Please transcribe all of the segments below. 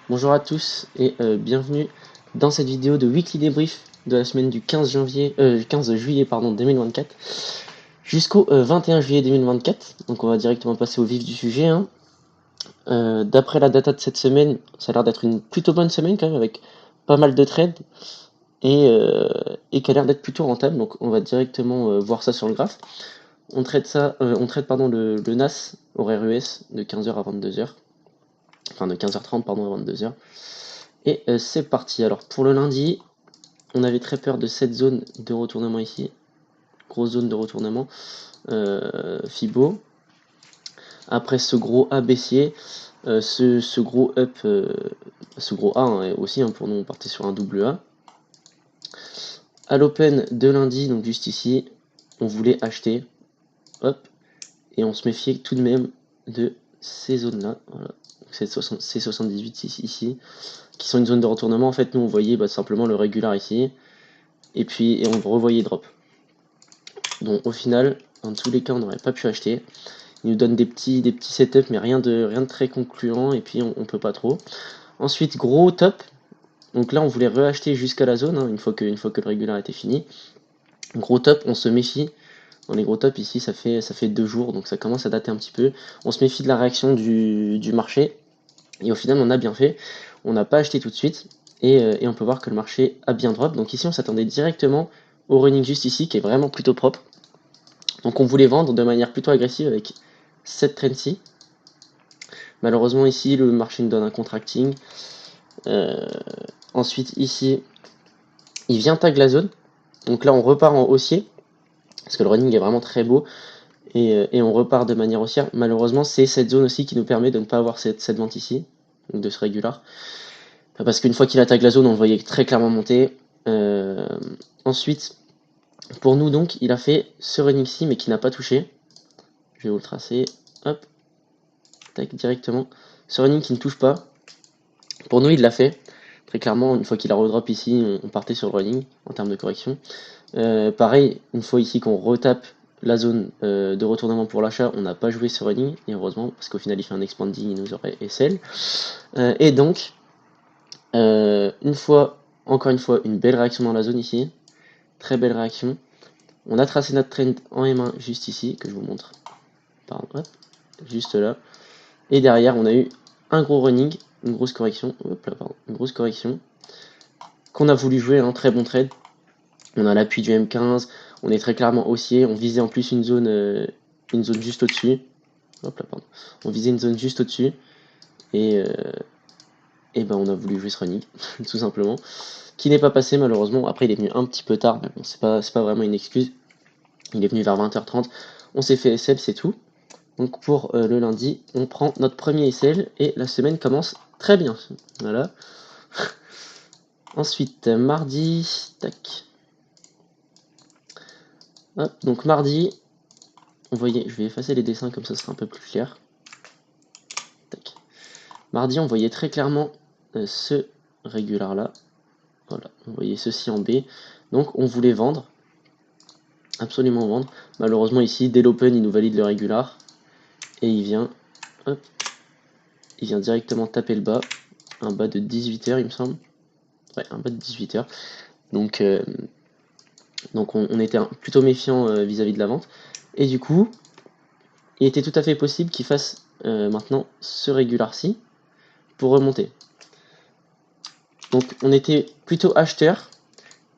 Bonjour à tous et bienvenue dans cette vidéo de Weekly Débrief de la semaine du 15 juillet 2024 jusqu'au 21 juillet 2024. Donc on va directement passer au vif du sujet, hein. D'après la data de cette semaine, ça a l'air d'être une plutôt bonne semaine quand même avec pas mal de trades et qui a l'air d'être plutôt rentable. Donc on va directement voir ça sur le graphe. On trade le NAS horaire US de 15h à 22h. Enfin de 15h30 à 22h. Et c'est parti. Alors pour le lundi, on avait très peur de cette zone de retournement ici. Grosse zone de retournement. Fibo. Après ce gros A baissier, ce gros up, ce gros A hein, aussi, hein, pour nous on partait sur un double A. À l'open de lundi, donc juste ici, on voulait acheter. Hop. Et on se méfiait tout de même de ces zones-là. Voilà. Ces 78 ici, qui sont une zone de retournement. En fait, nous on voyait simplement le régular ici. Et on revoyait drop. Donc au final, dans tous les cas, on n'aurait pas pu acheter. Il nous donne des petits setups, mais rien de très concluant, et puis on peut pas trop. Ensuite, gros top. Donc là, on voulait reacheter jusqu'à la zone, hein, une fois que le régular était fini. Gros top, on se méfie. Dans les gros tops ici, ça fait 2 jours, donc ça commence à dater un petit peu. On se méfie de la réaction du marché, et au final, on a bien fait. On n'a pas acheté tout de suite, et on peut voir que le marché a bien drop. Donc ici, on s'attendait directement au running juste ici, qui est vraiment plutôt propre. Donc on voulait vendre de manière plutôt agressive avec cette trend-ci. Malheureusement ici le marché nous donne un contracting. Ensuite ici il vient tag la zone. Donc là on repart en haussier. Parce que le running est vraiment très beau. Et on repart de manière haussière. Malheureusement c'est cette zone aussi qui nous permet de ne pas avoir cette vente ici. Donc de ce régular. Parce qu'une fois qu'il attaque la zone on le voyait très clairement monter. Ensuite pour nous donc il a fait ce running-ci mais qui n'a pas touché. Je vais vous le tracer. Hop. Tac, directement. Ce running qui ne touche pas. Pour nous, il l'a fait. Très clairement, une fois qu'il a redrop ici, on partait sur le running en termes de correction. Pareil, une fois ici qu'on retape la zone de retournement pour l'achat, on n'a pas joué ce running, et heureusement, parce qu'au final il fait un expanding, il nous aurait SL. Et donc, encore une fois, une belle réaction dans la zone ici. Très belle réaction. On a tracé notre trend en M1 juste ici, que je vous montre. Pardon, hop, juste là. Et derrière, on a eu un gros running, une grosse correction, une grosse correction, qu'on a voulu jouer, un très bon trade. On a l'appui du M15, on est très clairement haussier, on visait en plus une zone juste au-dessus. Hop là, pardon. On visait une zone juste au-dessus, et, ben on a voulu jouer ce running, tout simplement, qui n'est pas passé malheureusement. Après il est venu un petit peu tard, mais bon, c'est pas vraiment une excuse. Il est venu vers 20h30, on s'est fait SL, c'est tout. Donc pour le lundi, on prend notre premier SL et la semaine commence très bien. Voilà. Ensuite, mardi, tac. Hop, donc mardi, on voyait, je vais effacer les dessins comme ça sera un peu plus clair. Tac. Mardi, on voyait très clairement ce régular là. Voilà, on voyait ceci en B. Donc on voulait vendre, absolument vendre. Malheureusement ici, dès l'open, il nous valide le régular. Et il vient, hop, il vient directement taper le bas. Un bas de 18h il me semble. Ouais, un bas de 18h. Donc on était plutôt méfiant vis-à-vis de la vente. Et du coup, il était tout à fait possible qu'il fasse maintenant ce régular-ci pour remonter. Donc on était plutôt acheteur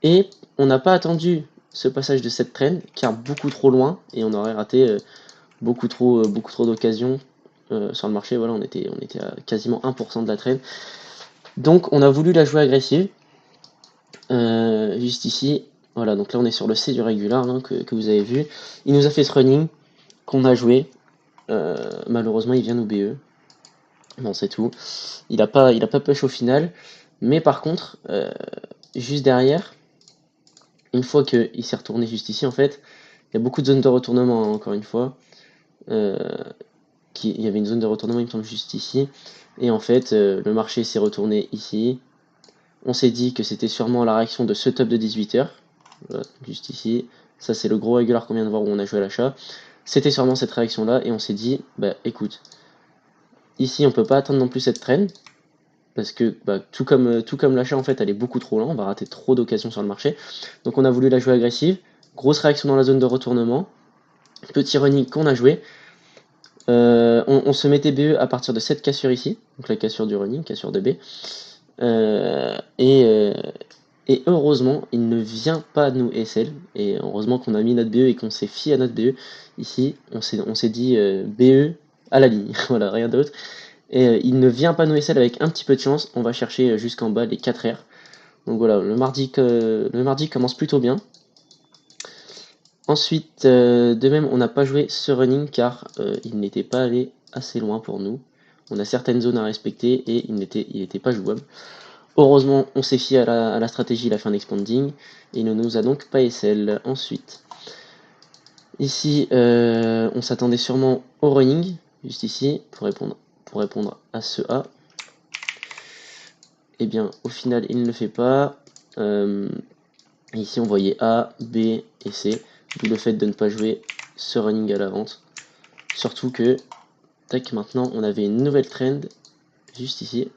et on n'a pas attendu ce passage de cette trend car beaucoup trop loin et on aurait raté beaucoup trop d'occasions sur le marché. Voilà, on était à quasiment 1% de la trend. Donc on a voulu la jouer agressive. Juste ici, voilà, donc là on est sur le C du régular hein, que vous avez vu. Il nous a fait ce running qu'on a joué. Malheureusement il vient nous BE. Bon c'est tout. Il a pas push au final. Mais par contre, juste derrière, une fois qu'il s'est retourné juste ici en fait, il y a beaucoup de zones de retournement hein, encore une fois. Il y avait une zone de retournement il me semble juste ici. Et en fait le marché s'est retourné ici. On s'est dit que c'était sûrement la réaction de ce top de 18h. Voilà, juste ici. Ça c'est le gros régular qu'on vient de voir où on a joué à l'achat. C'était sûrement cette réaction là et on s'est dit, bah écoute, ici on peut pas attendre non plus cette trend. parce que tout comme l'achat en fait elle est beaucoup trop lente, on va rater trop d'occasions sur le marché. Donc on a voulu la jouer agressive, grosse réaction dans la zone de retournement, petit running qu'on a joué. On se mettait BE à partir de cette cassure ici, donc la cassure du running, cassure de B. Euh, et, euh, et heureusement, il ne vient pas nous SL. Et heureusement qu'on a mis notre BE et qu'on s'est fié à notre BE. Ici, on s'est dit BE à la ligne. Voilà, rien d'autre. Et il ne vient pas nous SL avec un petit peu de chance. On va chercher jusqu'en bas les 4 R. Donc voilà, le mardi commence plutôt bien. Ensuite, de même, on n'a pas joué ce running car il n'était pas allé assez loin pour nous. On a certaines zones à respecter et il n'était pas jouable. Heureusement, on s'est fié à la stratégie la fin d'expanding et il ne nous a donc pas SL. Ensuite, ici, on s'attendait sûrement au running, juste ici, pour répondre à ce A. Et bien, au final, il ne le fait pas. Ici, on voyait A, B et C, d'où le fait de ne pas jouer ce running à la vente. Surtout que, tac, maintenant, on avait une nouvelle trend, juste ici.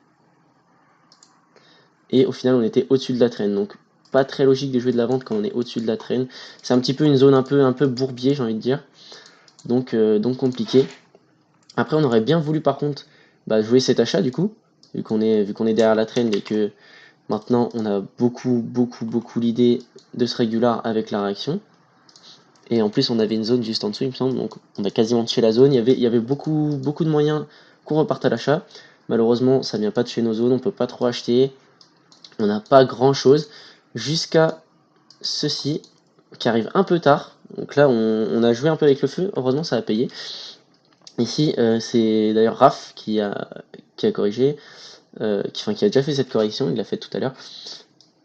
Et au final, on était au-dessus de la trend. Donc, pas très logique de jouer de la vente quand on est au-dessus de la trend. C'est un petit peu une zone un peu bourbier, j'ai envie de dire. Donc compliqué. Après, on aurait bien voulu, par contre, jouer cet achat, du coup, vu qu'on est derrière la trend et que maintenant, on a beaucoup l'idée de ce régular avec la réaction. Et en plus, on avait une zone juste en dessous, il me semble, donc on a quasiment touché la zone. Il y avait beaucoup de moyens qu'on reparte à l'achat. Malheureusement, ça vient pas de chez nos zones, on peut pas trop acheter. On n'a pas grand chose jusqu'à ceci qui arrive un peu tard. Donc là, on a joué un peu avec le feu. Heureusement, ça a payé. Ici, c'est d'ailleurs Raph qui a corrigé, qui a déjà fait cette correction. Il l'a fait tout à l'heure.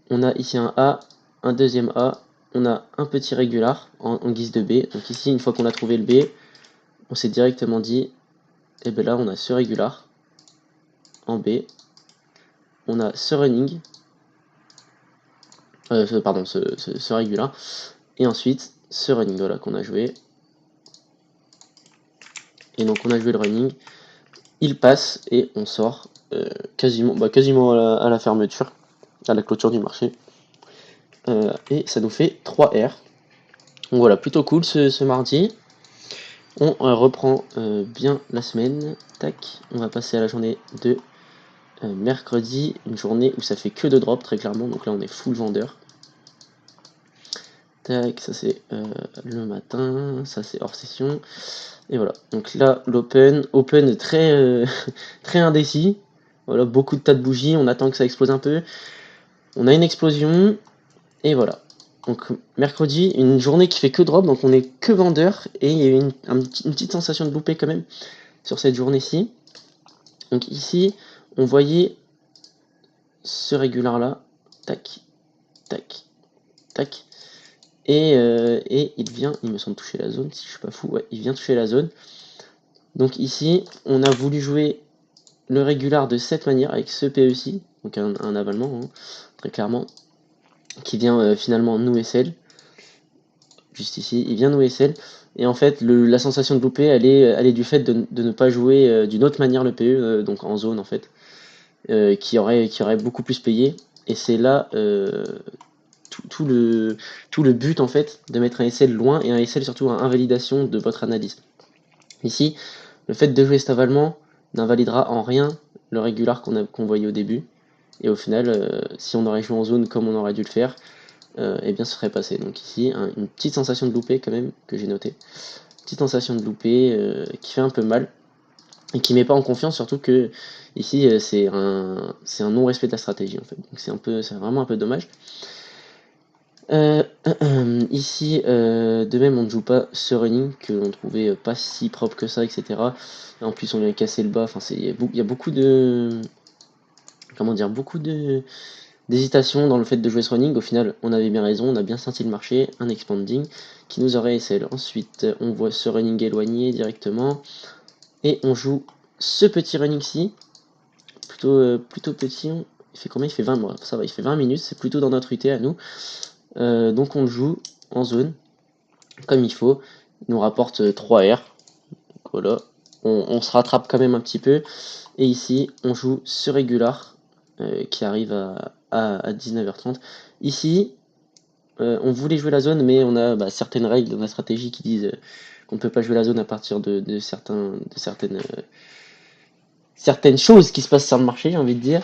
On a ici un A, un deuxième A. On a un petit régular en guise de B. Donc ici, une fois qu'on a trouvé le B, on s'est directement dit, et bien là, on a ce régular en B. On a ce running. Pardon, ce régular. Et ensuite, ce running voilà, qu'on a joué. Et donc on a joué le running. Il passe et on sort quasiment à la fermeture, à la clôture du marché. Et ça nous fait 3 R. Donc voilà, plutôt cool ce mardi. On reprend bien la semaine. Tac, on va passer à la journée de mercredi, une journée où ça fait que de drop très clairement. Donc là on est full vendeur. Tac, ça c'est le matin, ça c'est hors session. Et voilà, donc là open très, très indécis. Voilà, beaucoup de tas de bougies, on attend que ça explose un peu. On a une explosion, et voilà. Donc mercredi, une journée qui fait que drop, donc on est que vendeur, et il y a eu une petite sensation de loupé quand même sur cette journée-ci. Donc ici, on voyait ce régular là, tac, tac, tac. Et il vient, il me semble, toucher la zone, si je suis pas fou, ouais, il vient toucher la zone. Donc ici, on a voulu jouer le régular de cette manière, avec ce PE-ci, donc un avalement, hein, très clairement, qui vient finalement nous SL, juste ici, il vient nous SL, et en fait, la sensation de louper, elle est du fait de ne pas jouer d'une autre manière le PE, donc en zone en fait, qui aurait beaucoup plus payé, et c'est là tout le but en fait de mettre un SL loin et un SL surtout à invalidation de votre analyse. Ici, le fait de jouer cet avalement n'invalidera en rien le régular qu'on voyait au début. Et au final, si on aurait joué en zone comme on aurait dû le faire, eh bien ce serait passé. Donc ici, une petite sensation de loupé quand même que j'ai noté. Petite sensation de loupé qui fait un peu mal et qui met pas en confiance, surtout que ici c'est un non-respect de la stratégie en fait. Donc c'est vraiment un peu dommage. Ici, de même, on ne joue pas ce running que l'on trouvait pas si propre que ça, etc. Et en plus, on vient casser le bas. Enfin, il y a beaucoup de, comment dire, beaucoup de d'hésitation dans le fait de jouer ce running. Au final, on avait bien raison, on a bien senti le marché, un expanding qui nous aurait SL. Ensuite, on voit ce running éloigné directement et on joue ce petit running-ci, plutôt petit. Il fait combien? Il fait 20, bon, ça va, il fait 20 minutes. C'est plutôt dans notre UT à nous. Donc on le joue en zone comme il faut. Il nous rapporte 3 R. Donc voilà. On se rattrape quand même un petit peu. Et ici, on joue ce régular qui arrive à 19h30. Ici, on voulait jouer la zone, mais on a certaines règles de la stratégie qui disent qu'on ne peut pas jouer la zone à partir de certaines choses qui se passent sur le marché, j'ai envie de dire.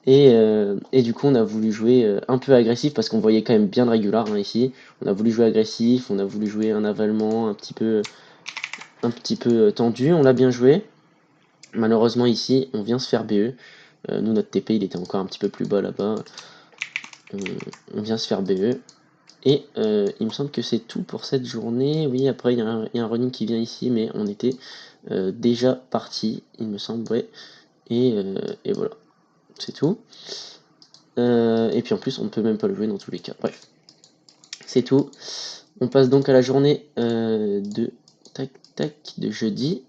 Et du coup, on a voulu jouer un peu agressif parce qu'on voyait quand même bien de régular ici. On a voulu jouer agressif, on a voulu jouer un avalement un petit peu tendu. On l'a bien joué. Malheureusement, ici, on vient se faire BE. Nous, notre TP, il était encore un petit peu plus bas là-bas. On vient se faire BE. Et il me semble que c'est tout pour cette journée. Oui, après, il y a un running qui vient ici, mais on était déjà parti, il me semble, ouais. Et voilà, c'est tout. Et puis en plus, on ne peut même pas le jouer dans tous les cas. Bref, c'est tout. On passe donc à la journée de jeudi.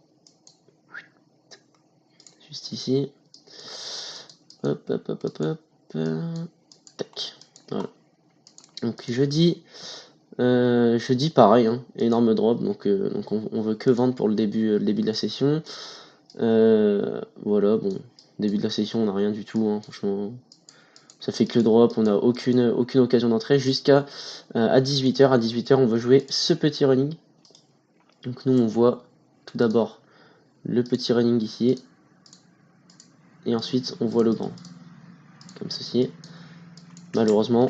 Juste ici. Hop, hop, hop, hop, hop. Tac. Voilà. Donc jeudi pareil, hein, énorme drop, donc on veut que vendre pour le début de la session. Voilà, bon, début de la session, on n'a rien du tout, hein, franchement. Ça fait que le drop, on n'a aucune occasion d'entrée jusqu'à à 18h. À 18h, on veut jouer ce petit running. Donc nous, on voit tout d'abord le petit running ici. Et ensuite, on voit le grand. Comme ceci. Malheureusement,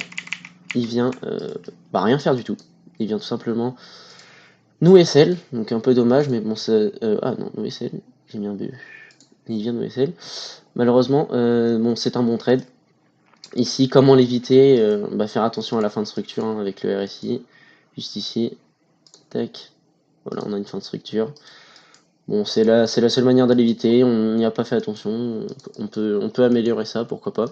il vient rien faire du tout. Il vient tout simplement nous SL. Donc un peu dommage, mais bon, ah non, nous SL. J'ai mis un BE. Il vient nous SL. Malheureusement, bon, c'est un bon trade. Ici, comment l'éviter? Faire attention à la fin de structure hein, avec le RSI. Juste ici. Tac. Voilà, on a une fin de structure. Bon, c'est la seule manière de l'éviter. On n'y a pas fait attention. On peut améliorer ça, pourquoi pas.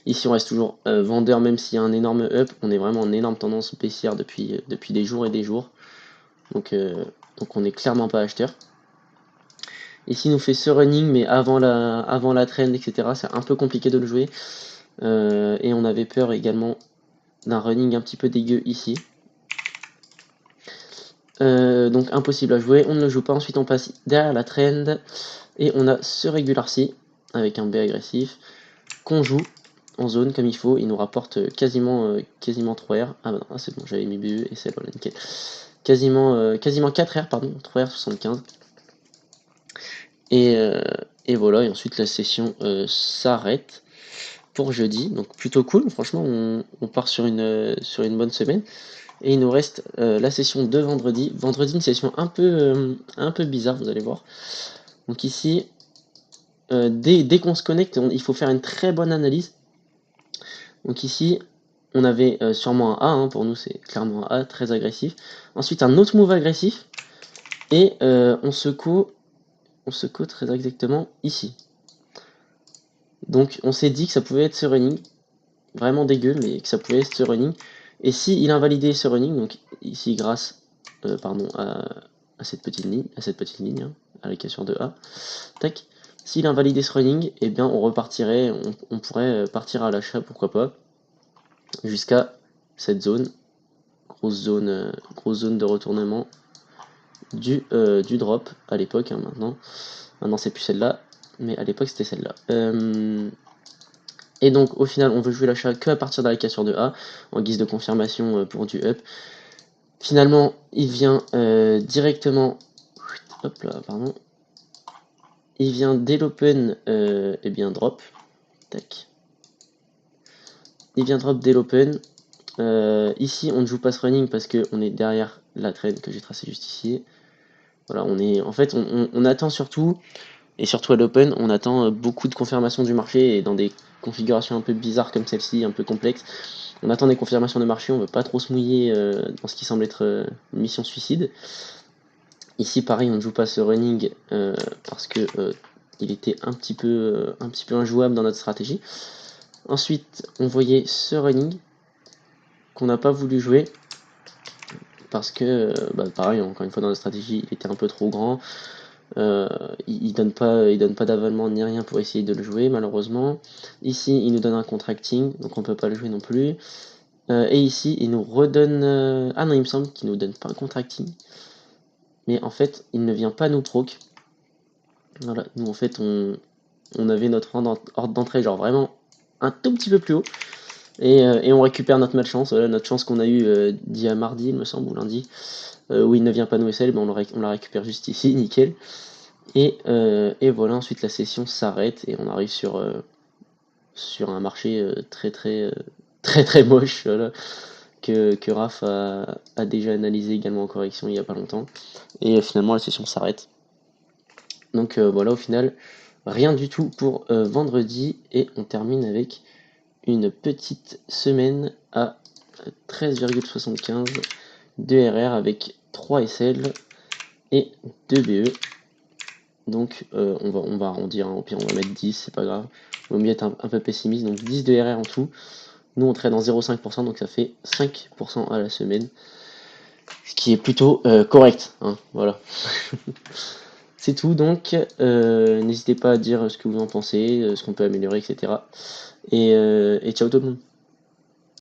Ici, on reste toujours vendeur, même s'il y a un énorme up. On est vraiment en énorme tendance baissière depuis des jours et des jours. Donc on n'est clairement pas acheteur. Ici, il nous fait ce running, mais avant la trend, etc. C'est un peu compliqué de le jouer. Et on avait peur également d'un running un petit peu dégueu ici. Donc impossible à jouer, on ne le joue pas. Ensuite, on passe derrière la trend. Et on a ce regular-ci, avec un B agressif, qu'on joue en zone comme il faut. Il nous rapporte quasiment 3R. Ah bah non, c'est bon, j'avais mis BE et c'est voilà, nickel. Quasiment 4R, pardon, 3R75. Et voilà, et ensuite la session s'arrête pour jeudi. Donc plutôt cool, franchement, on part sur une bonne semaine. Et il nous reste la session de vendredi. Vendredi, une session un peu bizarre, vous allez voir. Donc ici, dès qu'on se connecte, il faut faire une très bonne analyse. Donc ici, on avait sûrement un A, hein, pour nous c'est clairement un A, très agressif. Ensuite un autre move agressif, et on secoue très exactement ici. Donc on s'est dit que ça pouvait être ce running, vraiment dégueu, mais que ça pouvait être ce running. Et si il invalidait ce running, donc ici grâce à cette petite ligne, hein, à la cassure de A, tac, s'il invalidait ce running, eh bien on repartirait, on pourrait partir à l'achat, pourquoi pas, jusqu'à cette zone, grosse zone de retournement du drop à l'époque, hein, maintenant c'est plus celle-là, mais à l'époque c'était celle-là. Et donc au final on veut jouer l'achat que à partir de la cassure de A, en guise de confirmation pour du up. Finalement il vient directement, hop là, pardon, il vient dès l'open, et bien drop, tac, il vient drop dès l'open. Ici on ne joue pas ce running parce qu'on est derrière la trend que j'ai tracée juste ici. Voilà, en fait on attend surtout, et surtout à l'open, on attend beaucoup de confirmations du marché, et dans des configurations un peu bizarres comme celle-ci, un peu complexes, on attend des confirmations de marché, on veut pas trop se mouiller dans ce qui semble être une mission suicide. Ici pareil, on ne joue pas ce running parce que il était un petit peu injouable dans notre stratégie. Ensuite, on voyait ce running qu'on n'a pas voulu jouer parce que, pareil, encore une fois dans la stratégie, il était un peu trop grand. Il donne pas d'avalement ni rien pour essayer de le jouer, malheureusement. Ici, il nous donne un contracting, donc on peut pas le jouer non plus. Et ici, il nous redonne... ah non, il me semble qu'il nous donne pas un contracting. Mais en fait, il ne vient pas nous proc. Voilà, nous en fait, on avait notre ordre d'entrée genre vraiment un tout petit peu plus haut. Et on récupère notre malchance, voilà, notre chance qu'on a eu d'il y a mardi, il me semble, ou lundi, où il ne vient pas nous SL, ben on la récupère juste ici, nickel. Et voilà, ensuite la session s'arrête et on arrive sur un marché très moche, voilà, que Raph a déjà analysé également en correction il n'y a pas longtemps. Et finalement la session s'arrête. Donc voilà, au final, rien du tout pour vendredi, et on termine avec une petite semaine à 13,75 de RR avec 3 SL et 2 BE. Donc on va arrondir, hein. Au pire on va mettre 10, c'est pas grave. Il vaut mieux être un peu pessimiste, donc 10 de RR en tout. Nous on trade en 0,5%, donc ça fait 5% à la semaine. Ce qui est plutôt correct, hein, voilà. C'est tout, donc n'hésitez pas à dire ce que vous en pensez, ce qu'on peut améliorer, etc. Et ciao tout le monde.